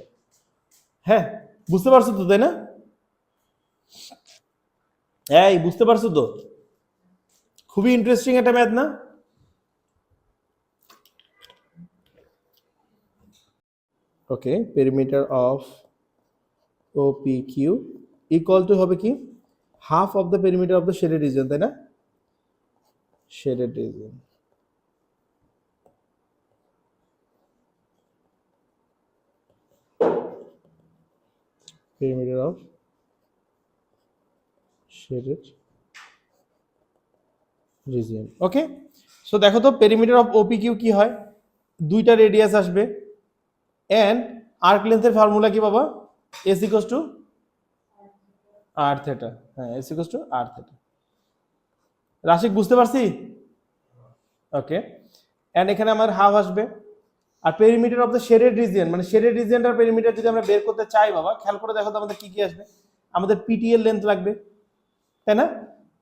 হ্যাঁ, বুঝতে পারছো তো, তাই না? এই বুঝতে পারছো তো? খুবই ইন্টারেস্টিং একটা ম্যাথ না? Okay, perimeter of OPQ equal to হবে কি, half of the perimeter of the shaded region, তাই না? Shaded region, perimeter of shaded region. Okay, so দেখো তো পেরিমিটার অফ OPQ কি হয়, দুইটা রেডিয়াস আসবে এন্ড আর্ক লেন্থের ফর্মুলা কি বাবা, s equals to r theta. হ্যাঁ, s equals to r theta. রাশিক বুঝতে পারছি? ওকে, এন্ড এখানে আমার হাফ আসবে, আর perimeter of the shaded region, মানে শেডেড রিজিয়নটার পেরিমিটার যদি আমরা বের করতে চাই বাবা, খেয়াল করে দেখো তো আমাদের কি কি আসবে, আমাদের পিটি এর লেন্থ লাগবে, তাই না?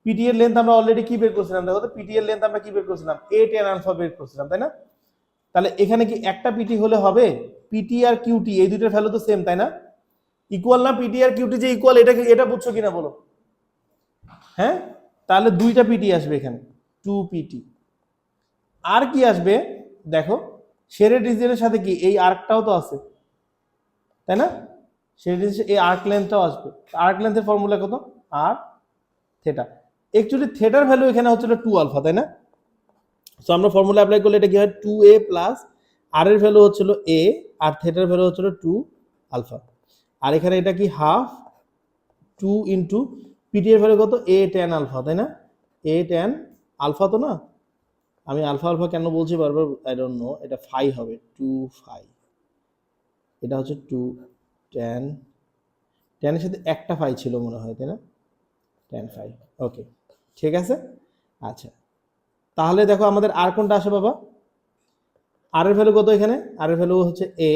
পিটি এর লেন্থ আমরা অলরেডি কি বের করছিলাম, দেখো তো পিটি এর লেন্থ আমরা কি বের করছিলাম, এ ট্যান আলফা বের করছিলাম, তাই না? তাহলে এখানে কি একটা পিটি হলে হবে, পিটি আর কিউটি এই দুইটার ভ্যালু তো সেম, তাই না? ইকুয়াল না, পিটি আর কিউটি যে ইকুয়াল, এটা বুঝছো কিনা বলো? হ্যাঁ, তাহলে দুইটা পিটি আসবে এখানে, 2 পিটি। আর কি আসবে দেখো, শেডেড রিজিয়নের সাথে কি এই আর্কটাও তো আছে, তাই না? শেডেড রিজিয়ন এই আর্ক লেন্থটাও আসবে। আর্ক লেন্থের ফর্মুলা কত, আর থিটা। অ্যাকচুয়ালি থিটার ভ্যালু এখানে হচ্ছে 2 আলফা, তাই না? সো আমরা ফর্মুলা অ্যাপ্লাই করলে এটা কি হয়, 2a প্লাস আর এর ভ্যালু হচ্ছিল a, আর থিটার ভ্যালু হচ্ছিল 2 আলফা। আর এখানে এটা কি হাফ 2 ইন্টু পিটি এর ভ্যালু কত, a tan আলফা, তাই না? a tan আলফা তো না, আমি আলফা আলফা কেন বলছি বারবার, আই ডোন্ট নো, এটা ফাই হবে 2 ফাই, এটা হচ্ছে 2 tan, ট্যানের সাথে একটা ফাই ছিল মনে হয়, তাই না? tan phi. ওকে, ঠিক আছে। আচ্ছা, তাহলে দেখো আমাদের আর কোনটা আসে বাবা, আর এর ভ্যালু কত এখানে? আর এর ভ্যালু হচ্ছে a,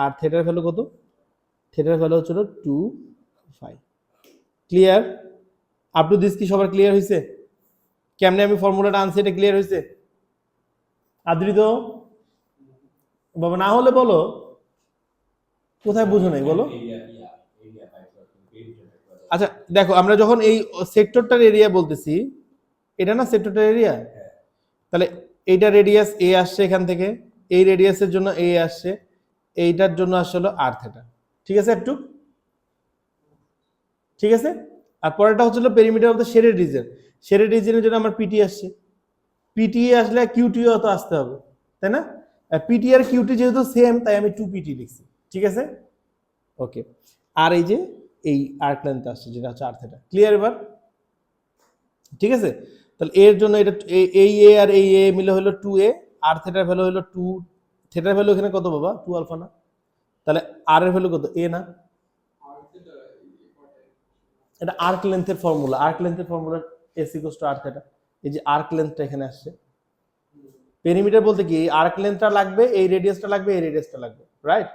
আর থিটার ভ্যালু কত? থিটার ভ্যালু হচ্ছে 2 5। ক্লিয়ার? আপ টু দিস কি সবার ক্লিয়ার হয়েছে? কেমনে আমি ফর্মুলাটা আনছি এটা ক্লিয়ার হয়েছে? আদৃত বাবা, না হলে বলো কোথায় বুঝো নাই বলো। আচ্ছা দেখো, আমরা যখন এই সেক্টরটার এরিয়া বলতেছি, এটা না সেক্টরটার এরিয়া, তাহলে এইটা রেডিয়াস এ আসছে এখান থেকে, এই রেডিয়াসের জন্য এ আসছে, এইটার জন্য আসছে হলো আর থিটা। ঠিক আছে একটু? ঠিক আছে। আর পরেরটা হচ্ছিল perimeter of the shaded region. Shaded রিজনের জন্য আমার পিটি আসছে, পিটি আসলে কিউটিও তো আসতে হবে, তাই না? পিটি আর কিউটি যেহেতু সেম, তাই আমি 2 পিটি লিখছি। ঠিক আছে, ওকে। আর এই যে এই আর্ক লেন্থ আসছে যেটা হচ্ছে আর থিটা। ক্লিয়ার এবার? ঠিক আছে, তাহলে এর জন্য এটা এই এ আর এই এ মিলে হলো 2a, আর থিটার ভ্যালু হলো 2, থিটার ভ্যালু এখানে কত বাবা? 2 আলফা না? তাহলে আর এর ভ্যালু কত? a না? এটা আর্ক লেন্থের ফর্মুলা, আর্ক লেন্থের formula s equals to r theta. এই যে আর্ক লেন্থটা এখানে আসছে। পেরিমিটার বলতে কি এই আর্ক লেন্থটা লাগবে, এই রেডিয়াসটা লাগবে, এই রেডিয়াসটা লাগবে, রাইট?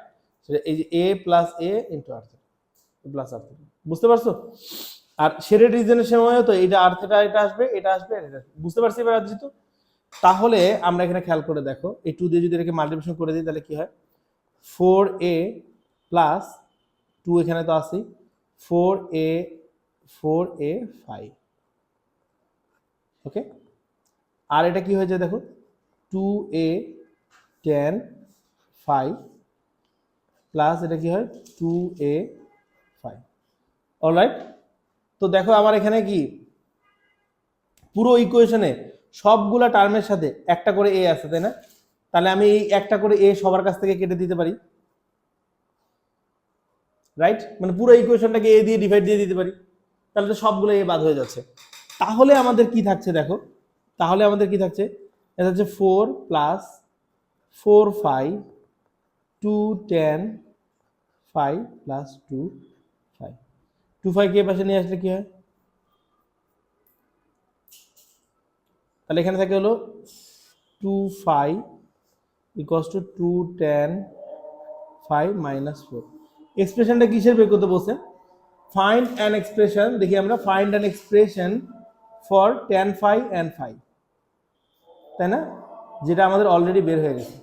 সেটা এই যে a plus a into r theta plus r theta. বুঝতে পারছো? আর শেডেড রিজনের সময়ও তো এটা আর থিটা, এটা আসবে, এটা আসবে, এটা আসবে। বুঝতে পারছি এবার আদিত? তাহলে আমরা এখানে খেয়াল করে দেখো, এই 2 দিয়ে যদি এটাকে মাল্টিপ্লিকেশন করে দিই তাহলে কি হয়? 4a প্লাস 2 এখানে তো আসেই, 4a 5। ওকে, আর এটা কি হয়ে যায় দেখো, 2a tan 5 প্লাস এটা কি হয় 2a 5। অলরাইট, তো দেখো আমার এখানে কি পুরো ইকুয়েশনে সবগুলা টার্মের সাথে একটা করে a আছে, তাই না? তাহলে আমি এই একটা করে a সবার কাছ থেকে কেটে দিতে পারি, রাইট? মানে পুরো ইকুয়েশনটাকে a দিয়ে ডিভাইড দিয়ে দিতে পারি, তাহলে তো সবগুলো a বাদ হয়ে যাচ্ছে। তাহলে আমাদের কি থাকছে দেখো, তাহলে আমাদের কি থাকছে? এটা হচ্ছে 4 প্লাস 4 5 2 10 5 প্লাস 2 5। 2 5 কে পাশে নিয়ে আসলে কি হয়? তাহলে এখানে থাকে হলো 2 5 ইকুয়ালস টু 2 10 5 মাইনাস 4। এক্সপ্রেশনটা কিসের বের করতে বলছে? ফাইন্ড অ্যান এক্সপ্রেশন, দেখি আমরা, find an expression for tan 5 and 5, তাই না? যেটা আমাদের অলরেডি বের হয়ে গেছে,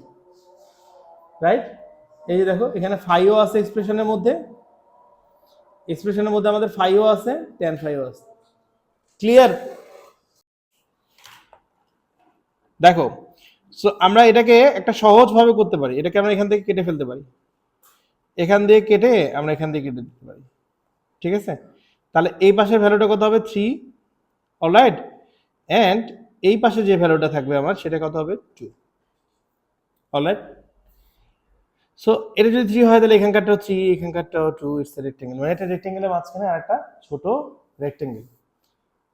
রাইট? এই যে দেখো এখানে 5ও আছে এক্সপ্রেশনের মধ্যে, এক্সপ্রেশনের মধ্যে আমাদের 5ও আছে, tan 5ও আছে। ক্লিয়ার? দেখো, সো আমরা এটাকে একটা সহজ ভাবে করতে পারি, এটাকে আমরা এখান থেকে কেটে ফেলতে পারি, এখান দিয়ে কেটে আমরা এখান দিয়ে কেটে দিতে পারি। ঠিক আছে, তাহলে এই পাশের ভ্যালুটা কত হবে? 3। অলরাইট, এন্ড এই পাশে যে ভ্যালুটা থাকবে আমার সেটা কত হবে? 2। অলরাইট, সো এটা যদি 3 হয় তাহলে এখানকারটাও 3, এখানকারটাও 2, ইটস এ রেক্টেঙ্গেল। মানে এটা রেক্টেঙ্গেলের মাঝখানে আরেকটা ছোট রেক্টেঙ্গেল।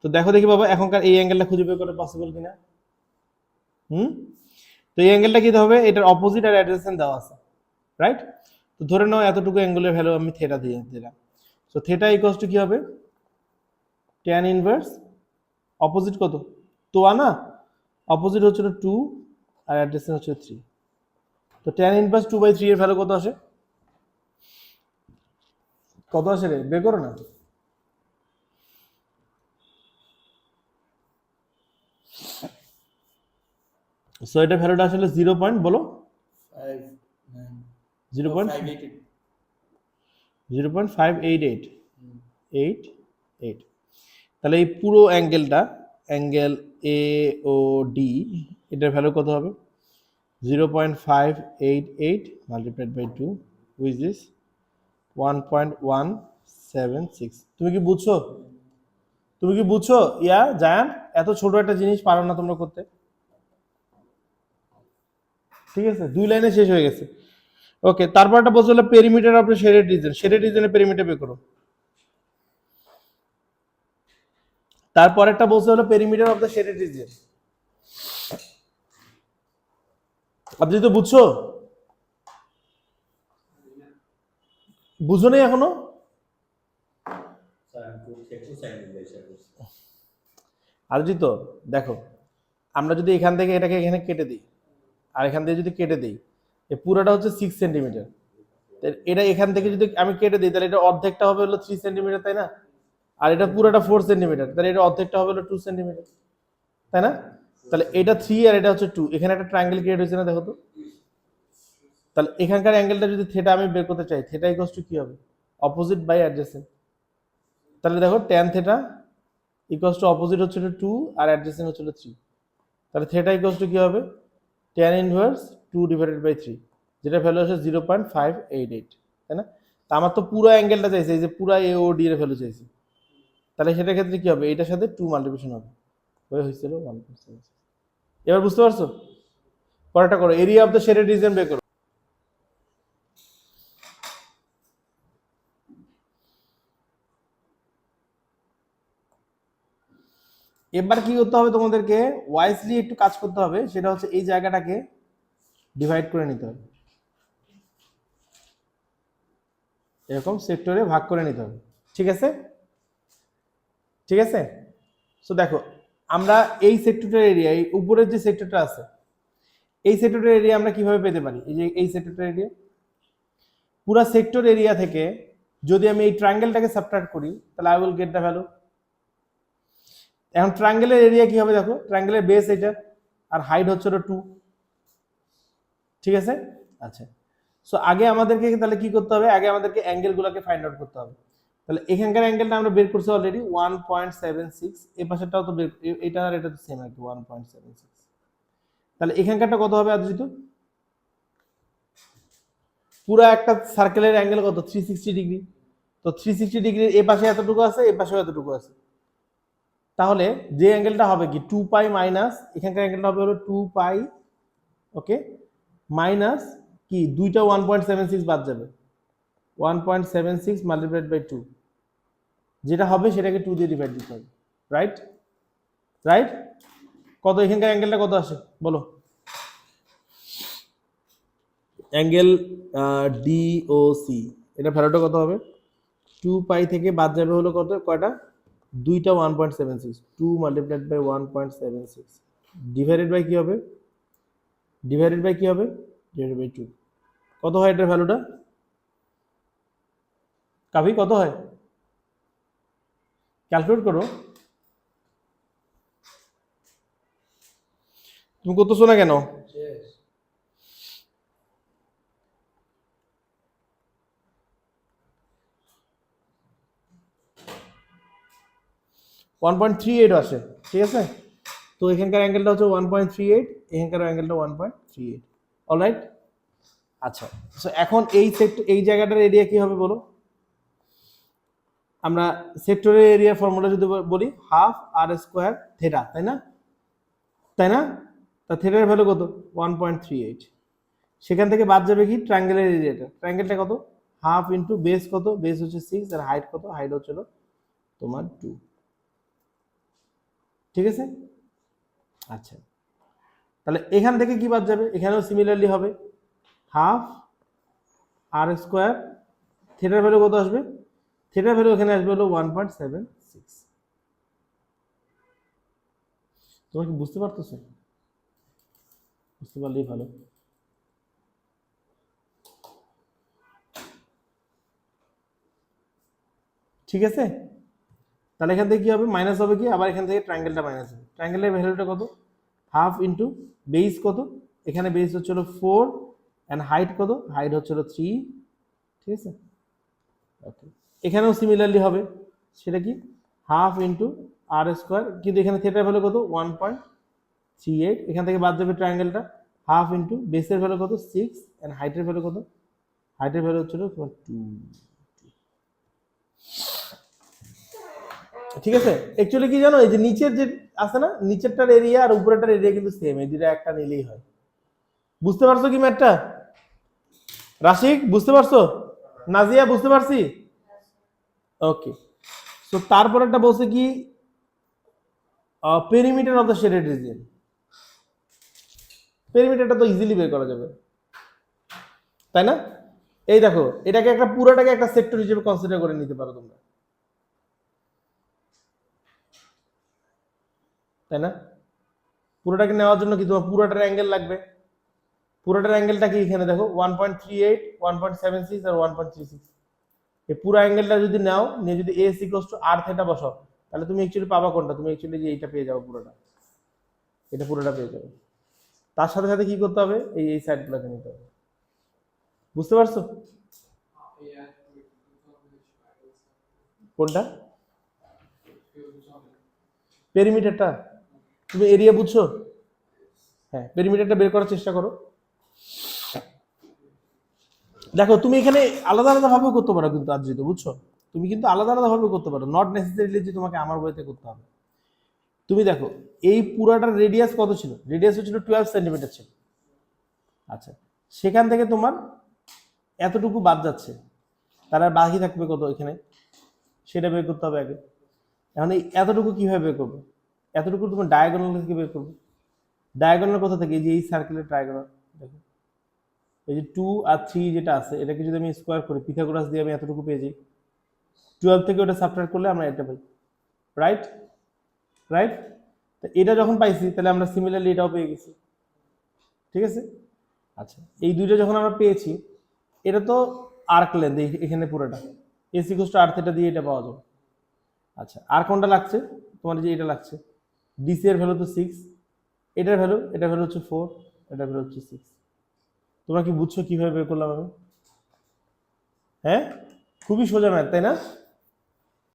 তো দেখো দেখি বাবা এখনকার এই অ্যাঙ্গেলটা খুঁজে বের করা পসিবল কিনা। তো এই অ্যাঙ্গেলটা কি হবে? এটার অপোজিট আর অ্যাডজেসেন্ট দেওয়া আছে, রাইট? তো ধরে নাও এতটুকু অ্যাঙ্গেলের ভ্যালু আমি থিটা দিয়ে দিলাম। সো থিটা ইকুয়ালস টু কি হবে? tan ইনভার্স অপোজিট কত? তো না, অপোজিট হচ্ছে 2 আর অ্যাডজেসেন্ট হচ্ছে 3। তো tan ইনভার্স 2/3 এর ভ্যালু কত আসে? কত আসে রে? বের করো না। সো এটা ভ্যালুটা আসলে 0 পয়েন্ট বলো 0.588। তাহলে এই পুরো অ্যাঙ্গেলটা, অ্যাঙ্গেল এ ও ডি, এটার ভ্যালু কত হবে? 0.588 মাল্টিপ্লাইড বাই 2 উইচ ইজ 1.176। তুমি কি বুঝছো? তুমি কি বুঝছো? ইয়া জায়ান, এত ছোট একটা জিনিস পারো না তোমরা করতে? ঠিক আছে, 2 লাইনে শেষ হয়ে গেছে। ওকে, তারপরটা বলছে হলো perimeter of the shaded region. Shaded রিজনের পেরিমিটার বের করো। তারপরেরটা বলছে হলো perimeter of the shaded region. আপনি তো বুঝছো? বুঝো নেই এখনো? আরজি তো দেখো, আমরা যদি এখান থেকে এটাকে এখানে কেটে দিই, আর এখান থেকে যদি কেটে দেই, এই পুরোটা হচ্ছে 6 সেন্টিমিটার। এটা এখান থেকে যদি আমি কেটে দিই তাহলে এটা অর্ধেকটা হবে হলো 3 সেন্টিমিটার, তাই না? আর এটা পুরোটা 4 সেন্টিমিটার, তাহলে এটা অর্ধেকটা হবে হলো 2 সেন্টিমিটার, তাই না? তাহলে এটা 3 আর এটা হচ্ছে 2, এখানে একটা ট্রায়াঙ্গেল ক্রিয়েট হয়েছে না, দেখো তো। তাহলে এখানকার অ্যাঙ্গেলটা যদি থিটা আমি বের করতে চাই, থিটা ইকুয়ালস টু কি হবে? Opposite by adjacent. তাহলে দেখো tan theta equals to opposite হচ্ছে 2 আর অ্যাডজেসেন্ট হচ্ছে 3। তাহলে থিটা ইকুয়ালস টু কি হবে? tan ইনভার্স 2 ডিভাইডেড বাই 3, যেটা ভ্যালু আসে 0.588, তাই না? তা আমার তো পুরো অ্যাঙ্গেলটা চাইছে, এই যে পুরো AOD এর ভ্যালু চাইছে। তাহলে সেটার ক্ষেত্রে কি হবে? এটার সাথে 2 মাল্টিপ্লিকেশন হবে, হয়ে হয়েছিল 1.7। এবার বুঝতে পারছো? পরেরটা করো, area of the shaded region বের করো। এবার কি করতে হবে তোমাদেরকে? ওয়াইজলি একটু কাজ করতে হবে, সেটা হচ্ছে এই জায়গাটাকে ডিভাইড করে নিতে হবে, এরকম সেক্টরে ভাগ করে নিতে হবে। ঠিক আছে, ঠিক আছে। সো দেখো, আমরা এই সেক্টরের এরিয়া, এই উপরের যে সেক্টরটা আছে, এই সেক্টরের এরিয়া আমরা কিভাবে পেতে পারি? এই যে এই সেক্টরের এরিয়া, পুরা সেক্টর এরিয়া থেকে যদি আমি এই ট্রায়াঙ্গেলটাকে সাবট্রাক্ট করি, তাহলে I will get the value. এখন ট্রায়াঙ্গেলের এরিয়া কি হবে? দেখো, ট্রায়াঙ্গেলের বেস এটা, আর হাইট হচ্ছে 2, ঠিক আছে। আচ্ছা, সো আগে আমাদেরকে তাহলে কি করতে হবে? আগে আমাদেরকে অ্যাঙ্গেলগুলোকে ফাইন্ড আউট করতে হবে। তাহলে এখানকার অ্যাঙ্গেলটা আমরা বের করছি অলরেডি 1.76, এই পাশেরটাও তো বের, এটা আর এটা তো সেম আর কি 1.76। তাহলে এখানকারটা কত হবে আদিত? পুরো একটা সার্কেলের অ্যাঙ্গেল কত? 360 ডিগ্রি। তো 360 ডিগ্রির এই পাশে এতটুকু আছে, এই পাশেও এতটুকু আছে। তাহলে যে অ্যাঙ্গেলটা হবে কি 2 পাই মাইনাস, এখানকার অ্যাঙ্গেলটা হবে হলো 2 পাই, ওকে, মাইনাস কি দুইটা 1.76 বাদ যাবে, 1.76 মাল্টিপ্লাইড বাই 2, যেটা হবে সেটাকে 2 দিয়ে ডিভাইড দিতে হবে, রাইট? রাইট? কত এখানকার অ্যাঙ্গেলটা কত আসে বলো? অ্যাঙ্গেল ডিওসি, এটা ভ্যালুটা কত হবে? 2 পাই থেকে বাদ যাবে হলো কত, কয়টা? দুইটা 1.76, 2 মাল্টিপ্লাইড বাই 1.76 ডিভাইডেড বাই কি হবে? ডিভাইডেড বাই কি হবে? Divided by 2। কত হয় এটার ভ্যালুটা? কাভি কত হয়? ক্যালকুলেট করো। তুমি করতেছো না কেন? শেষ। 1.38 আসে, ঠিক আছে। তো এখানকার অ্যাঙ্গেলটা হচ্ছে 1.38, এখানকার অ্যাঙ্গেলটা 1.38, অলরাইট। আচ্ছা, সো এখন এই সেক্টর, এই জায়গাটার এরিয়া কি হবে বলো? আমরা সেক্টরের এরিয়া ফর্মুলা যদি বলি, হাফ আর স্কোয়ার থিটা, তাই না? তাই না? তা থিটার ভ্যালু কত? 1.38। সেখান থেকে বাদ যাবে কি ট্রায়াঙ্গেলের এরিয়াটা, ট্রায়াঙ্গেলটা কত? হাফ ইন্টু বেস কত? বেস হচ্ছে 6, আর হাইট কত? হাইট হচ্ছিল তোমার 2, ঠিক আছে। আচ্ছা, তাহলে এখান থেকে কি বাদ যাবে? এখানেও সিমিলারলি হবে, হাফ আর স্কোয়ার, থিটার ভ্যালু কত আসবে? থিটার ভ্যালু এখানে আসবে হলো 1.76। তোমরা কি বুঝতে পারতেছো? বুঝতে পারলেই ভালো। ঠিক আছে, তাহলে এখান থেকে কি হবে? মাইনাস হবে কি, আবার এখান থেকে ট্রায়াঙ্গেলটা মাইনাস হবে। ট্রায়াঙ্গেলের ভ্যালুটা কত? হাফ ইন্টু বেস কত? এখানে বেস হচ্ছিল 4, অ্যান্ড হাইট কত? হাইট হচ্ছিল 3, ঠিক আছে। ওকে, এখানেও সিমিলারলি হবে, সেটা কি? হাফ ইন্টু আর স্কোয়ার, কিন্তু এখানে থিটার ভ্যালু কত? 1.38, এখান থেকে বাদ যাবে ট্রায়াঙ্গেলটা, হাফ ইন্টু বেসের ভ্যালু কত? 6, অ্যান্ড হাইটের ভ্যালু কত? হাইটের ভ্যালু হচ্ছিল 2, ঠিক আছে। অ্যাকচুয়ালি কি জানো, এই যে নিচের যে আছে না, নিচেরটার এরিয়া আর উপরেরটার এরিয়া কিন্তু সেম, এই দুটো একটা নিলেই হয়। বুঝতে পারছো কি ম্যাথটা? রাশিক বুঝতে পারছো? নাজিয়া বুঝতে পারছি? ওকে, সো তারপর একটা বলছে কি, perimeter of the shaded region. পেরিমিটারটা তো ইজিলি বের করা যাবে, তাই না? এই দেখো, এটাকে একটা পুরোটাকে একটা সেক্টর হিসেবে কনসিডার করে নিতে পারো তোমরা, তাই না? পুরোটাকে নেওয়ার জন্য কি তোমার পুরোটার অ্যাঙ্গেল লাগবে, পুরোটার অ্যাঙ্গেলটা কি এখানে দেখো 1.38, 1.76 আর 1.36। এই পুরো অ্যাঙ্গেলটা যদি নাও নিয়ে যদি S equals to r theta বসাও, তাহলে তুমি অ্যাকচুয়ালি পাবা কোনটা? তুমি অ্যাকচুয়ালি যে এইটা পেয়ে যাবে পুরোটা, এটা পুরোটা পেয়ে যাবে। তার সাথে সাথে কি করতে হবে? এই সাইডগুলোকে নিতে হবে। বুঝতে পারছো কোনটা? পেরিমিটারটা? তুমি এরিয়া বুঝছো? হ্যাঁ, পেরিমিটারটা বের করার চেষ্টা করো। দেখো তুমি এখানে আলাদা আলাদা ভাবেও করতে পারো কিন্তু আদ্রিত, বুঝছো? তুমি কিন্তু আলাদা আলাদা ভাবে করতে পারো, নট নেসেসারিলি যে তোমাকে আমার বইতে করতে হবে। তুমি দেখো এই পুরাটার রেডিয়াস কত ছিল? রেডিয়াস ছিল 12 সেন্টিমিটার ছিল। আচ্ছা, সেখান থেকে তোমার এতটুকু বাদ যাচ্ছে, তার আর বাকি থাকবে কত এখানে? সেটা বের করতে হবে আগে। এখন এই এতটুকু কিভাবে বের করবে? এতটুকু তোমার ডায়াগোনাল থেকে বের করবে। ডায়াগোনাল কোথা থেকে? এই যে এই সার্কেলের ডায়াগোনাল দেখো, এই যে 2 আর 3 যেটা আছে, এটাকে যদি আমি স্কোয়ার করি, পিথাগোরাস দিয়ে আমি এতটুকু পেয়ে যাই। 12 থেকে ওটা সাবট্রাক্ট করলে আমরা এটা পাই, রাইট? রাইট? তো এটা যখন পাইছি তাহলে আমরা সিমিলারলি এটাও পেয়ে গেছি, ঠিক আছে? আচ্ছা, এই দুইটা যখন আমরা পেয়েছি, এটা তো আর্ক লেন্থ এখানে পুরোটা, S equals to r theta দিয়ে এটা পাওয়া যাবে। আচ্ছা, আর কোনটা লাগছে তোমার? যে এটা লাগছে, ডিসি এর ভ্যালু তো 6, এটার ভ্যালু হচ্ছে 4, এটার ভ্যালু হচ্ছে 6। তোমরা কি বুঝছো কিভাবে বের করলাম আমি? হ্যাঁ, খুবই সোজা ম্যাথ, তাই না?